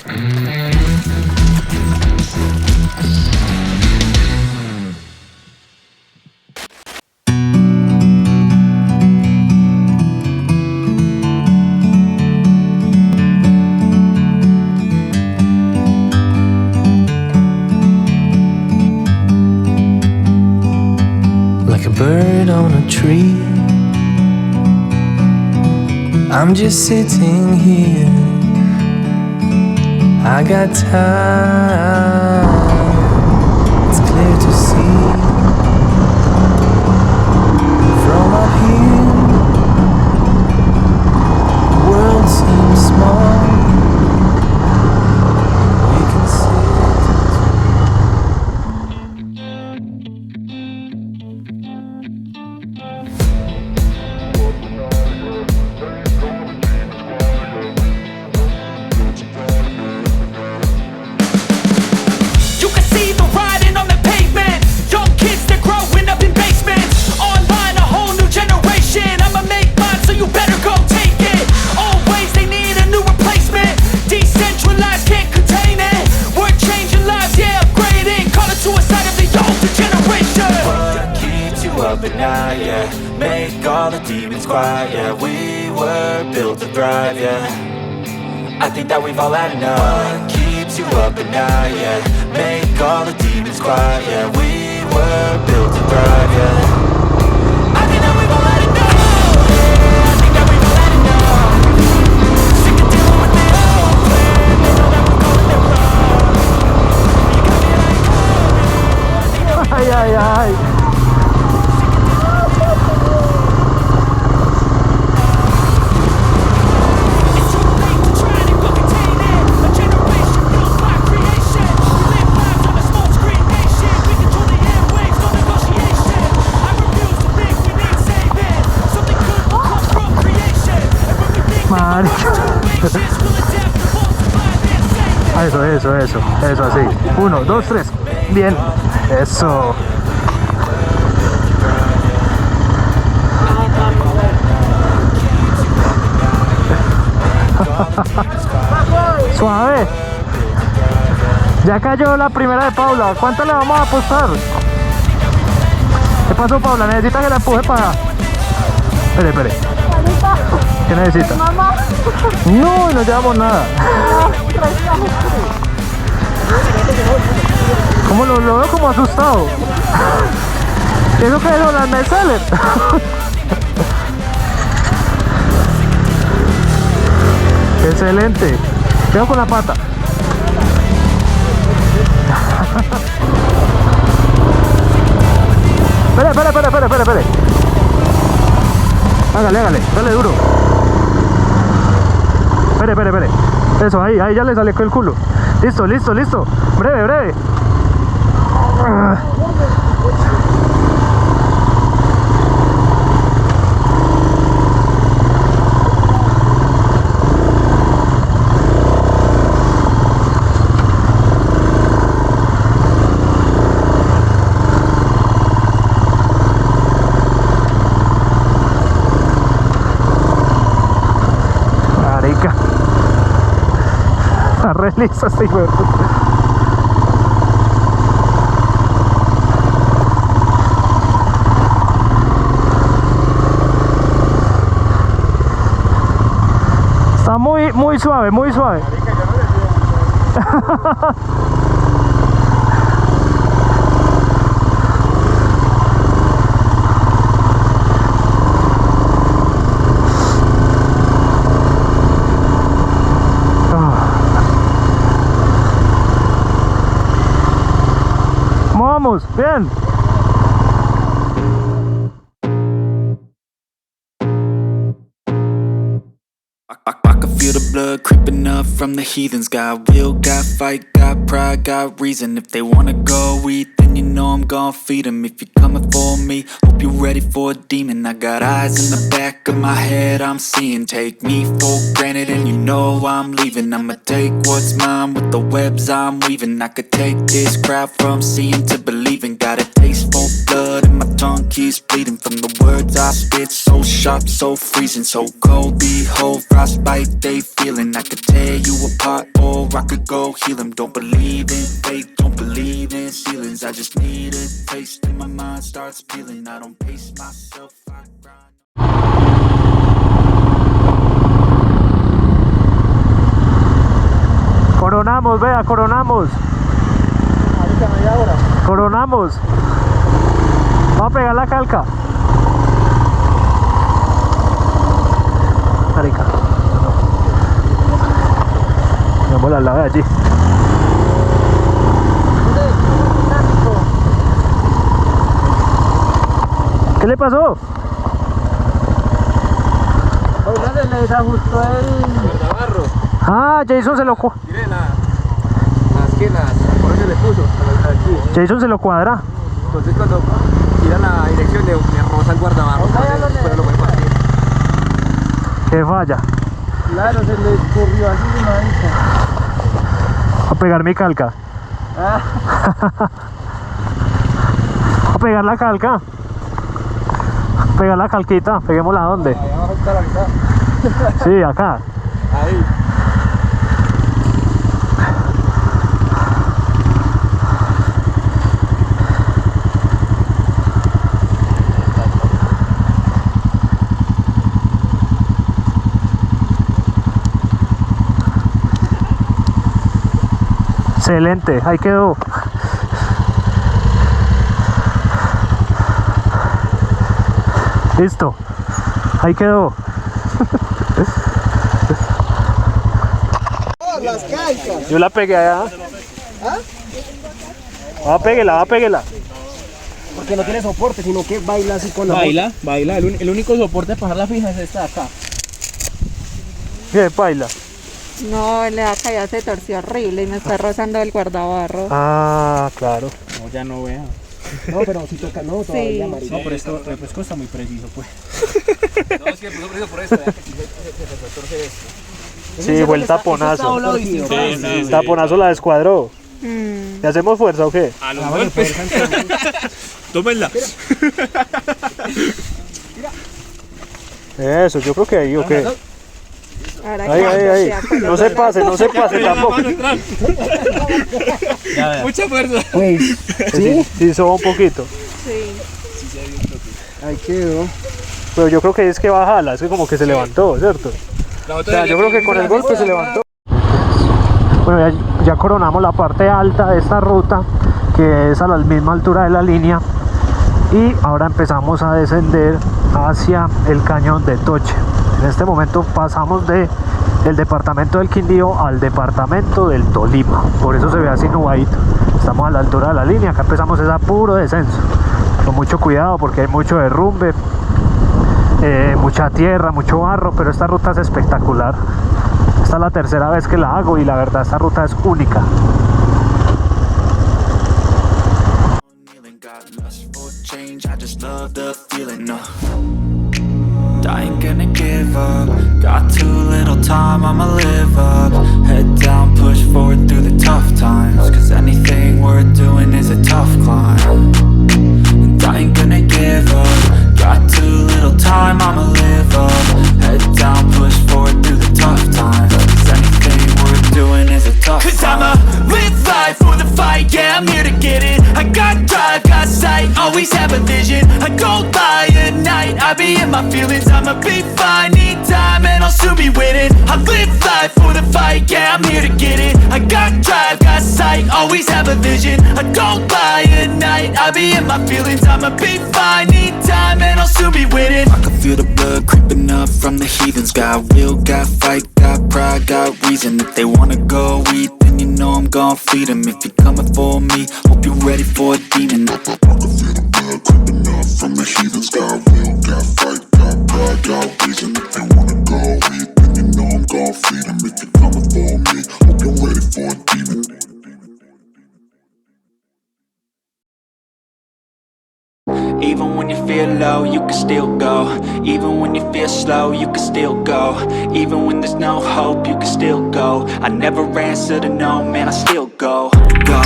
Like a bird on a tree, I'm just sitting here. I got time, it's clear to see. From up here, the world seems small. We can sit. You can see the writing on the pavement. Young kids, they're growing up in basements. Online, a whole new generation. I'ma make mine, so you better go take it. Always, they need a new replacement. Decentralized, can't contain it. We're changing lives, yeah, upgrading. Call it suicide of the older generation. What keeps you up at night, yeah? Make all the demons quiet, yeah. We were built to thrive, yeah. I think that we've all had enough. What keeps you up at night, yeah? Make all the demons quiet, yeah. We were built to thrive, yeah. I think that we've all had enough. Yeah, I think that we've all had enough. Sick of dealing with the old plan. They know that we're going there wrong. You got me like, Ay, ay, ay. it's too late to try and contain it. A generation built by creation. We live lives on a small screen nation. We control the airwaves, no negotiation. I refuse to think we need saving. Something good will come from creation. And when we think that Man. we're generations, we'll adapt, evolve, survive, and save it. Eso, así. 1, 2, 3. Bien, eso. Suave. Ya cayó la primera de Paula. ¿Cuánto le vamos a apostar? ¿Qué pasó, Paula? ¿Necesita que la empuje para...? Espere. ¿Qué necesita? Mamá. No, no llevamos nada. ¿Cómo lo veo como asustado? ¿Eso qué es? ¿Las Mercedes? Excelente. Veo con la pata. Espere. Hágale, dale duro. Espere. Eso, ahí ya le salió el culo. Listo. Breve. Marica. Arregliza este hijo de puta. Está muy suave. Vamos, bien. I can feel the blood creeping up from the heathens. Got will, got fight, got pride, got reason. If they wanna go eat, then you know I'm gon' feed them. If you're coming for me, hope you're ready for a demon. I got eyes in the back of my head, I'm seeing. Take me for granted and you know I'm leaving. I'ma take what's mine with the webs I'm weaving. I could take this crowd from seeing to believing. Got a taste for blood and my tongue keeps bleeding from the words I spit. So sharp, so freezing, so cold. Behold, frostbite they feeling. I could tear you apart or I could go heal them. Don't believe in fate, don't believe in ceilings. I just need a taste and my mind starts peeling. I don't pace myself, I grind. Coronamos, vea, coronamos. Coronamos. Vamos a pegar la calca. Marica. Vamos al lado de allí. ¿Qué le pasó? Se le desajustó el guardabarro. Ah, Jason se lo Mire las esquinas, por eso le puso aquí. Jason se lo cuadra. Entonces cuando tira la dirección le roza el guardabarro. Pero lo puede partir. ¿Qué falla? Claro, se le escurrió así de mancha. A pegar mi calca. A pegar la calca. Pegar la calquita. Peguémosla a dónde. Ahí abajo está la mitad. Sí, acá. Ahí. Excelente, ahí quedó. Listo, ahí quedó. Las calcas. Yo la pegué allá. Va, péguela. Porque no tiene soporte, sino que baila así con la moto. Baila. El único soporte para dejarla fija es esta de acá. ¿Qué baila? No, la caída se torció horrible y me está rozando el guardabarro. Ah, claro. No, ya no vea. No, pero si toca, no, todavía amarilla. No, pero esto está muy preciso, pues. No, es que puso preciso por esto, se torce esto. Sí, fue el taponazo. El taponazo la descuadró. ¿Le hacemos fuerza o qué? A los golpes. Tómenla. Eso, yo creo que ahí, ¿o qué? Ahora Ahí. No se pase tampoco. Mucha fuerza. Pues, Sí, soba un poquito. Sí. ahí quedó. Pero yo creo que es que bajala, es que como que se levantó, ¿cierto? O sea, yo creo que con el golpe se levantó. Bueno, ya coronamos la parte alta de esta ruta, que es a la misma altura de la línea. Y ahora empezamos a descender hacia el cañón de Toche. En este momento pasamos del departamento del Quindío al departamento del Tolima. Por eso se ve así nubadito. Estamos a la altura de la línea, acá empezamos a puro descenso. Con mucho cuidado porque hay mucho derrumbe, mucha tierra, mucho barro, pero esta ruta es espectacular. Esta es la tercera vez que la hago y la verdad esta ruta es única. I just love the feeling, no. I ain't gonna give up. Got too little time, I'ma live up. Head down, push forward through the tough times. Cause anything worth doing is a tough climb. And I ain't gonna give up. Got too little time, I'ma live up. Head down, push forward through the tough times. Cause anything worth doing is a tough climb. Cause I'ma live life for the fight, yeah, I'm here to get it. I got drive, got sight, always have a vision. I go by at night, I be in my feelings. I'ma be fine, need time and I'll soon be winning. I live life for the fight, yeah, I'm here to get it. I got drive, got sight, always have a vision. I go by at night, I be in my feelings. I'ma be fine, need time and I'll soon be winning. I can feel the blood creeping up from the heathens. Got will, got fight, got pride, got reason. If they wanna go eat, then you know I'm gon' feed them. If you're coming for me, hope you're ready for a demon. I can feel the blood creeping up from the heathens. Got will, got fight, got pride, got reason. If they wanna go eat, then you know I'm gon' feed them. If you're coming for me, hope you're ready for a demon. Even when you feel low, you can still go. Even when you feel slow, you can still go. Even when there's no hope, you can still go. I never answer to no, man, I still go. Go,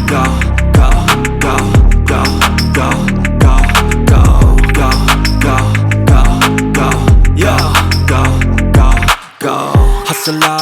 go, go, go, go, go, go, go.